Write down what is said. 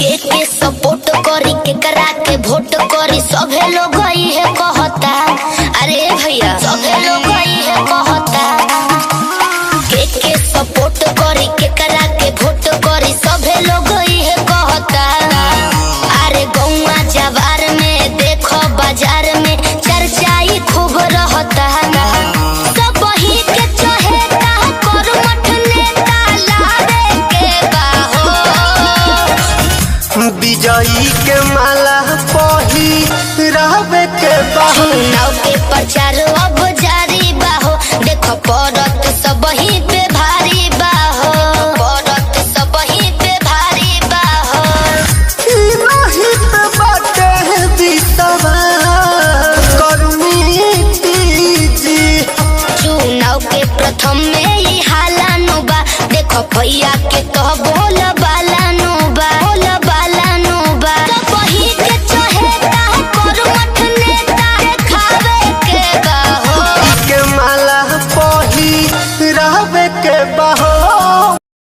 के सपोर्ट करी के करा के वोट करी सभे लोग है कहता। अरे भैया सभे लोग है कहता के सपोर्ट करी के करा के वोट करी सभे लोग है कहता। अरे गौवा जवार में देखो बाजार में चर्चाई खूब रहता। सब ही के चहेता करमठ नेता लावे के बाहो विजयी के माला पहिरावे के बाहो चुनाव के प्रचार अब जारी बाहो देखो पड़त सब ही